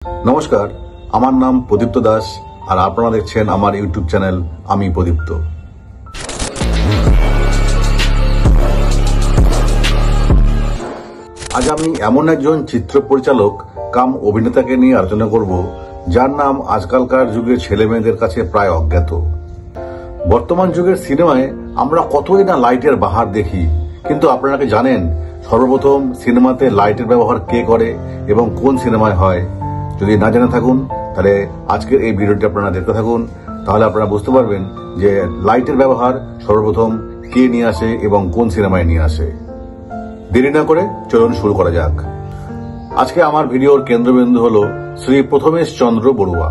নমস্কার, আমার নাম প্রদীপ্ত দাস আর আপনারা দেখছেন আমার ইউটিউব চ্যানেল আমি প্রদীপ্ত। আজ আমি এমন একজন চিত্র পরিচালক কাম অভিনেতাকে নিয়ে আলোচনা করব যার নাম আজকালকার যুগের ছেলে মেয়েদের কাছে প্রায় অজ্ঞাত। বর্তমান যুগের সিনেমায় আমরা কতই না লাইটের বাহার দেখি, কিন্তু আপনারা কি জানেন সর্বপ্রথম সিনেমাতে লাইটের ব্যবহার কে করে এবং কোন সিনেমায় হয়? যদি না জেনে থাকুন তাহলে আজকের এই ভিডিওটি আপনারা দেখতে থাকুন, তাহলে আপনারা বুঝতে পারবেন যে লাইটের ব্যবহার সর্বপ্রথম কে নিয়ে আসে এবং কোন সিনেমায় নিয়ে আসে। দেরি না করে চলুন শুরু করা যাক। আজকে আমার ভিডিওর কেন্দ্রবিন্দু হল শ্রী প্রথমেশ চন্দ্র বড়ুয়া।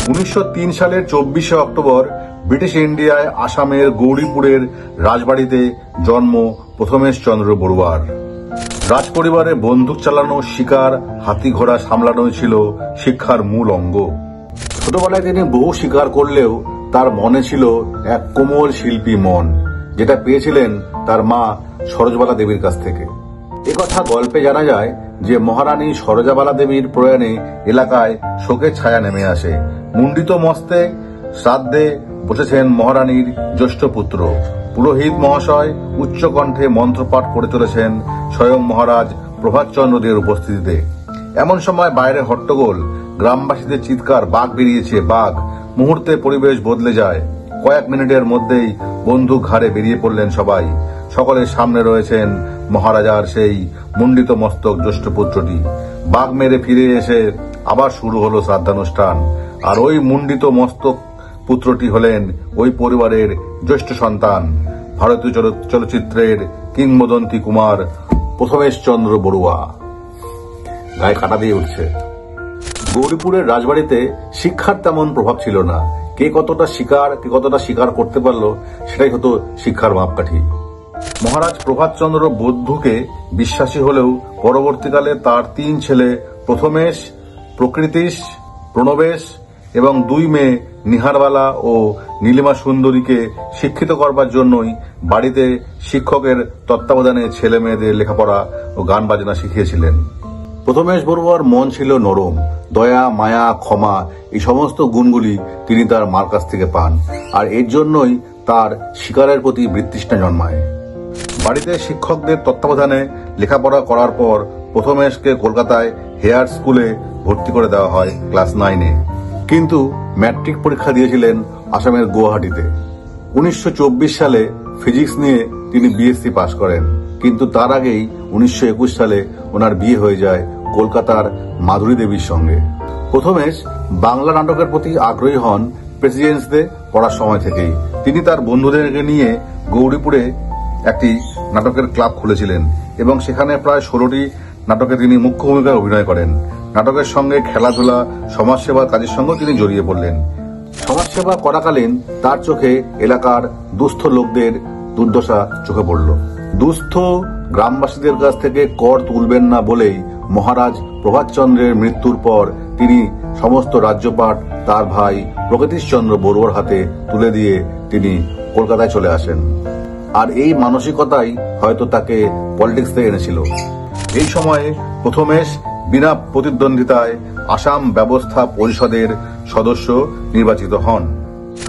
1903 সালের 24শে অক্টোবর ব্রিটিশ ইন্ডিয়ায় আসামের গৌরীপুরের রাজবাড়িতে জন্ম প্রথমেশ চন্দ্র বড়ুয়ার। রাজপরিবারে বন্দুক চালানো, শিকার, হাতি ঘোড়া সামলানোই ছিল শিক্ষার মূল অঙ্গ। ছোটবেলায় তিনি বহু শিকার করলেও তার মনে ছিল এক কোমল শিল্পী মন, যেটা পেয়েছিলেন তার মা সরোজবালা দেবীর কাছ থেকে। একথা গল্পে জানা যায় যে মহারানী সরোজাবালা দেবীর প্রয়াণে এলাকায় শোকের ছায়া নেমে আসে। মুন্ডিত মস্তে শ্রাদ্ধে বসেছেন মহারানীর জ্যেষ্ঠ পুত্র। পুরোহিত মহাশয় উচ্চ কণ্ঠে মন্ত্রপাঠ করে চলেছেন স্বয়ং মহারাজ প্রভাতচন্দ্র দেবের উপস্থিতিতে। এমন সময় বাইরে হট্টগোল, গ্রামবাসীদের চিৎকার, বাঘ বেরিয়েছে, বাঘ। মুহূর্তে পরিবেশ বদলে যায়। কয়েক মিনিটের মধ্যেই বন্দুক ঘাড়ে বেরিয়ে পড়লেন সবাই। সকলের সামনে রয়েছেন মহারাজার সেই মুন্ডিত মস্তক জ্যেষ্ঠ পুত্রটি। বাঘ মেরে ফিরে এসে আবার শুরু হলো শ্রাদ্ধানুষ্ঠান। আর ওই মুন্ডিত মস্তক পুত্রটি হলেন ওই পরিবারের জ্যেষ্ঠ সন্তান, ভারতীয় চলচ্চিত্রের কিংবদন্তি কুমার প্রথমেশ চন্দ্র বড়ুয়া। গায়ে কাঁটা দিয়ে উঠছে। গৌরীপুরের রাজবাড়িতে শিক্ষার তেমন প্রভাব ছিল না। কে কতটা শিকার করতে পারলো সেটাই হতো শিক্ষার মাপকাঠি। মহারাজ প্রভাতচন্দ্র বৌদ্ধকে বিশ্বাসী হলেও পরবর্তীকালে তার 3 ছেলে প্রথমেশ, প্রকৃতিশ, প্রণবেশ এবং 2 মেয়ে নিহারবালা ও নীলিমা সুন্দরীকে শিক্ষিত করবার জন্যই বাড়িতে শিক্ষকের তত্ত্বাবধানে ছেলে মেয়েদের লেখাপড়া ও গান বাজনা শিখিয়েছিলেন। প্রথমেশ বড়ুয়ার মন ছিল নরম। দয়া, মায়া, ক্ষমা এই সমস্ত গুণগুলি তিনি তার মার কাছ থেকে পান, আর এর জন্যই তার শিকারের প্রতি বিতৃষ্ণা জন্মায়। বাড়িতে শিক্ষকদের তত্ত্বাবধানে লেখাপড়া করার পর প্রথমেশকে কলকাতায় হেয়ার স্কুলে ভর্তি করে দেওয়া হয় ক্লাস 9-এ। কিন্তু ম্যাট্রিক পরীক্ষা দিয়েছিলেন আসামের গুয়াহাটিতে। 1924 সালে ফিজিক্স নিয়ে তিনি বিএসসি পাশ করেন, কিন্তু তার আগেই 1921 সালে ওনার বিয়ে হয়ে যায় কলকাতার মাধুরী দেবীর সঙ্গে। প্রথমেশ বাংলা নাটকের প্রতি আগ্রহী হন প্রেসিডেন্সিতে পড়ার সময় থেকেই। তিনি তার বন্ধুদেরকে নিয়ে গৌরীপুরে একটি নাটকের ক্লাব খুলেছিলেন এবং সেখানে প্রায় 16টি নাটকে তিনি মুখ্য ভূমিকায় অভিনয় করেন। নাটকের সঙ্গে খেলাধুলা, সমাজসেবার কাজের সঙ্গে তিনি জড়িয়ে পড়লেন। সমাজসেবা করাকালীন তার চোখে এলাকার দুস্থ লোকদের দুর্দশা চোখে পড়ল। দুস্থ গ্রামবাসীদের কাছ থেকে কর তুলবেন না বলেই মহারাজ প্রভাতচন্দ্রের মৃত্যুর পর তিনি সমস্ত রাজ্যপাট তার ভাই প্রকৃতিশচন্দ্র বড়ুয়ার হাতে তুলে দিয়ে তিনি কলকাতায় চলে আসেন। আর এই মানসিকতাই হয়তো তাকে পলিটিক্সে এনেছিল। এই সময়ে প্রথমেশ বিনা প্রতিদ্বন্দ্বিতায় আসাম ব্যবস্থা পরিষদের সদস্য নির্বাচিত হন।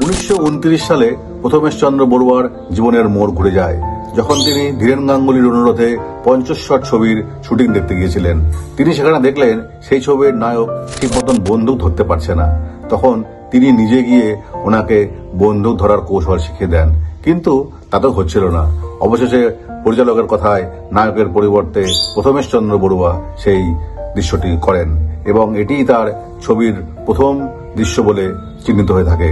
1929 সালে প্রথমেশ চন্দ্র বড়ুয়ার জীবনের মোড় ঘুরে যায় যখন তিনি ধীরেন গাঙ্গুলির অনুরোধে পঞ্চস্বর ছবির শুটিং দেখতে গিয়েছিলেন। তিনি সেখানে দেখলেন সেই ছবির নায়ক ঠিক মতন বন্দুক ধরতে পারছে না। তখন তিনি নিজে গিয়ে ওনাকে বন্দুক ধরার কৌশল শিখিয়ে দেন, কিন্তু তাতেও হচ্ছিল না। অবশেষে পরিচালকের কথায় নায়কের পরিবর্তে প্রথমেশ চন্দ্র বড়ুয়া সেই দৃশ্যটি করেন এবং এটিই তার ছবির প্রথম দৃশ্য বলে চিহ্নিত হয়ে থাকে।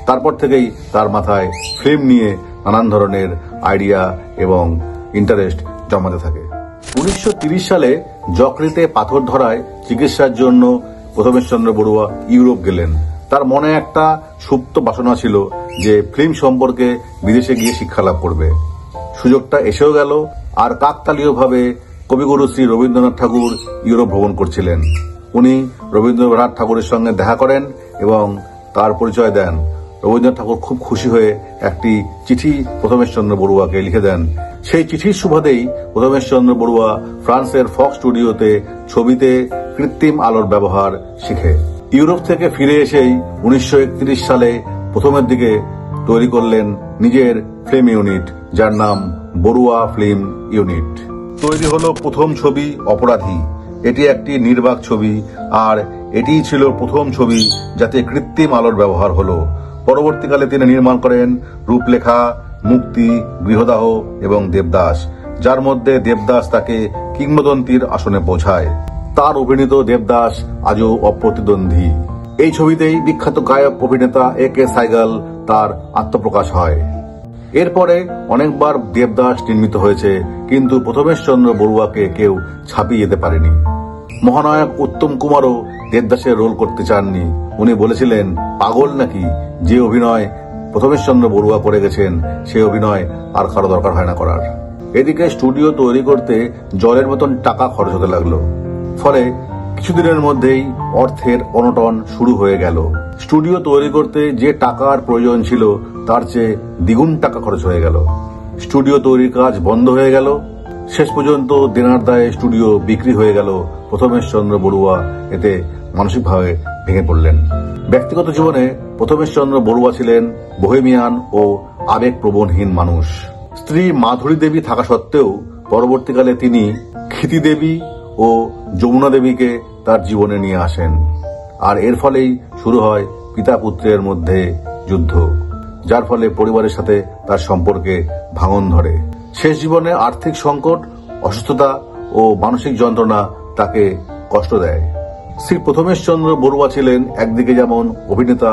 তারপর থেকেই তার মাথায় ফিল্ম নিয়ে নানান ধরনের আইডিয়া এবং ইন্টারেস্ট জমাতে থাকে। 1930 সালে যকৃতে পাথর ধরায় চিকিৎসার জন্য প্রথমেশ চন্দ্র বড়ুয়া ইউরোপ গেলেন। তার মনে একটা সুপ্ত বাসনা ছিল যে ফিল্ম সম্পর্কে বিদেশে গিয়ে শিক্ষা লাভ করবে। সুযোগটা এসেও গেল। আর কাকতালীয়ভাবে কবিগুরু শ্রী রবীন্দ্রনাথ ঠাকুর ইউরোপ ভ্রমণ করছিলেন। উনি রবীন্দ্রনাথ ঠাকুরের সঙ্গে দেখা করেন এবং তার পরিচয় দেন। রবীন্দ্রনাথ ঠাকুর খুব খুশি হয়ে একটি চিঠি প্রথমেশ চন্দ্র বড়ুয়াকে লিখে দেন। সেই চিঠির সুবাদেই প্রথমেশ চন্দ্র বড়ুয়া ফ্রান্সের ফক্স স্টুডিওতে ছবিতে কৃত্রিম আলোর ব্যবহার শিখে। ইউরোপ থেকে ফিরে এসেই 1931 সালে প্রথমের দিকে তৈরি করলেন নিজের ফিল্ম ইউনিট, যার নাম বড়ুয়া ফিল্ম ইউনিট। তৈরি হলো প্রথম ছবি অপরাধী। এটি একটি নির্বাক ছবি, আর এটিই ছিল প্রথম ছবি যাতে কৃত্রিম আলোর ব্যবহার হলো। পরবর্তীকালে তিনি নির্মাণ করেন রূপলেখা, মুক্তি, গৃহদাহ এবং দেবদাস, যার মধ্যে দেবদাস তাকে কিংবদন্তির আসনে পৌঁছায়। তার অভিনীত দেবদাস আজও অপ্রতিদ্বন্দ্বী। এই ছবিতেই বিখ্যাত গায়ক অভিনেতা A.K. সাইগাল তার আত্মপ্রকাশ হয়। এরপরে অনেকবার দেবদাস নির্মিত হয়েছে, কিন্তু প্রথমেশচন্দ্র বড়ুয়াকে কেউ ছাপিয়ে যেতে পারেনি। মহানায়ক উত্তম কুমারও দেবদাসের রোল করতে চাননি। উনি বলেছিলেন, পাগল নাকি, যে অভিনয় প্রথমেশচন্দ্র বড়ুয়া করে গেছেন সে অভিনয় আর কারো দরকার হয় না করার। এদিকে স্টুডিও তৈরি করতে জলের মতন টাকা খরচ হতে লাগলো। ফলে কিছুদিনের মধ্যেই অর্থের অনটন শুরু হয়ে গেল। স্টুডিও তৈরি করতে যে টাকার প্রয়োজন ছিল তার চেয়ে দ্বিগুণ টাকা খরচ হয়ে গেল। স্টুডিও তৈরির কাজ বন্ধ হয়ে গেল। শেষ পর্যন্ত দেনার দায়ে স্টুডিও বিক্রি হয়ে গেল। প্রথমেশচন্দ্র বড়ুয়া এতে মানসিকভাবে ভেঙে পড়লেন। ব্যক্তিগত জীবনে প্রথমেশচন্দ্র বড়ুয়া ছিলেন বোহেমিয়ান ও আবেগপ্রবণহীন মানুষ। স্ত্রী মাধুরী দেবী থাকা সত্ত্বেও পরবর্তীকালে তিনি ক্ষিতি দেবী ও যমুনা দেবীকে তার জীবনে নিয়ে আসেন, আর এর ফলেই শুরু হয় পিতা পুত্রের মধ্যে যুদ্ধ, যার ফলে পরিবারের সাথে তার সম্পর্কে ভাঙন ধরে। শেষ জীবনে আর্থিক সংকট, অসুস্থতা ও মানসিক যন্ত্রণা তাকে কষ্ট দেয়। শ্রী প্রথমেশচন্দ্র বড়ুয়া ছিলেন একদিকে যেমন অভিনেতা,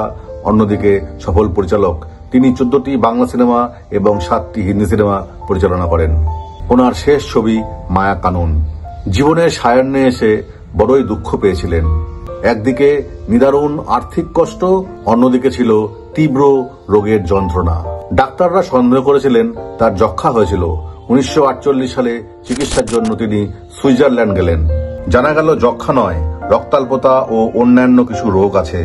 অন্যদিকে সফল পরিচালক। তিনি 14টি বাংলা সিনেমা এবং 7টি হিন্দি সিনেমা পরিচালনা করেন। ওনার শেষ ছবি মায়া কানুন। জীবনের সায়ান্নে এসে বড়ই দুঃখ পেয়েছিলেন। একদিকে নিদারুণ আর্থিক কষ্ট, অন্যদিকে ছিল তীব্র রোগের যন্ত্রণা। ডাক্তাররা সন্দেহ করেছিলেন তার যক্ষ্মা হয়েছিল। 1948 সালে চিকিৎসার জন্য তিনি সুইজারল্যান্ড গেলেন। জানা গেল যক্ষ্মা নয়, রক্তাল্পতা ও অন্যান্য কিছু রোগ আছে।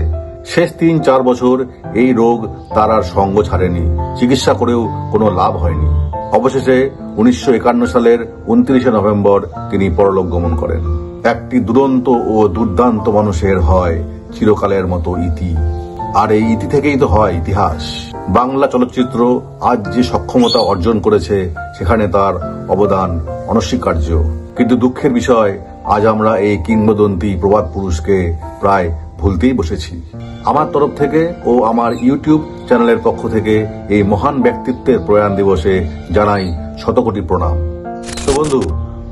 শেষ 3-4 বছর এই রোগ তার আর সঙ্গ ছাড়েনি। চিকিৎসা করেও কোনো লাভ হয়নি। অবশেষে 1951 সালের 29 নভেম্বর তিনি পরলোক গমন করেন। একটি দুরন্ত ও দুর্দান্ত মানুষের হয় চিরকালের মতো ইতি, আর এই ইতি থেকেই তো হয় ইতিহাস। বাংলা চলচ্চিত্র আজ যে সক্ষমতা অর্জন করেছে সেখানে তার অবদান অনস্বীকার্য। কিন্তু দুঃখের বিষয়, আজ আমরা এই কিংবদন্তি প্রবাদ পুরুষকে প্রায় ভুলতেই বসেছি। আমার তরফ থেকে ও আমার ইউটিউব চ্যানেলের পক্ষ থেকে এই মহান ব্যক্তিত্বের প্রয়াণ দিবসে জানাই শতকোটি প্রণাম। তো বন্ধু,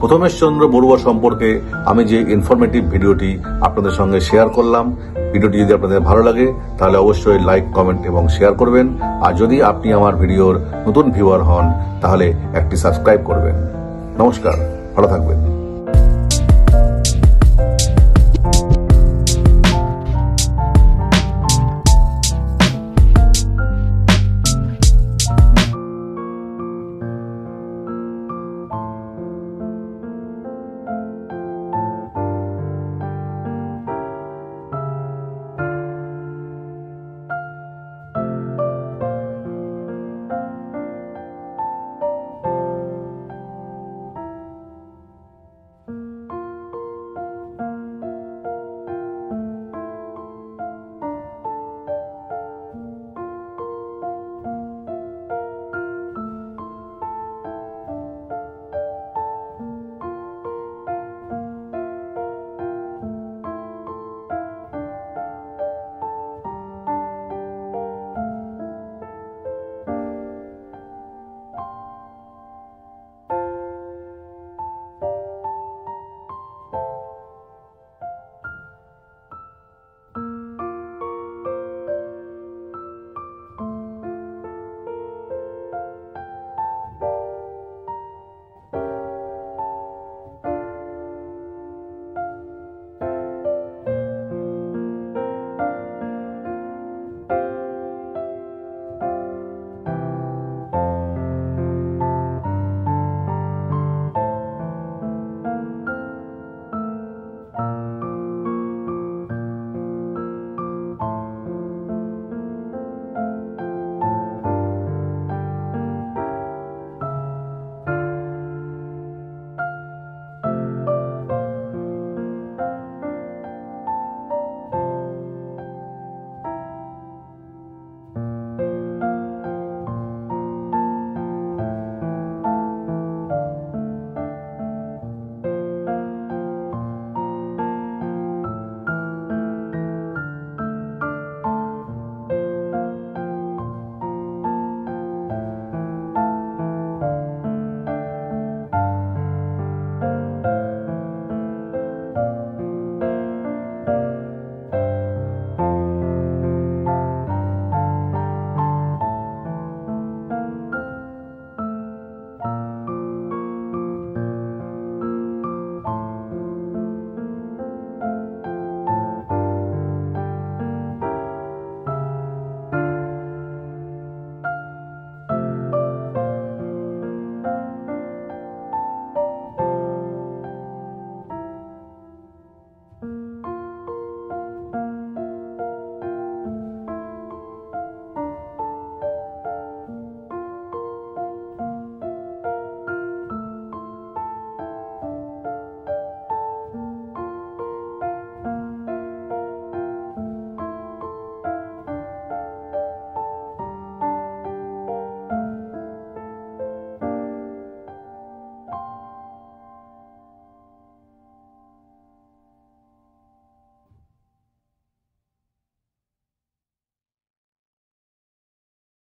প্রথমেশচন্দ্র বড়ুয়া সম্পর্কে আমি যে ইনফরমেটিভ ভিডিওটি আপনাদের সঙ্গে শেয়ার করলাম, ভিডিওটি যদি আপনাদের ভালো লাগে তাহলে অবশ্যই লাইক, কমেন্ট এবং শেয়ার করবেন। আর যদি আপনি আমার ভিডিওর নতুন ভিউয়ার হন তাহলে একটি সাবস্ক্রাইব করবেন। নমস্কার, ভালো থাকবেন।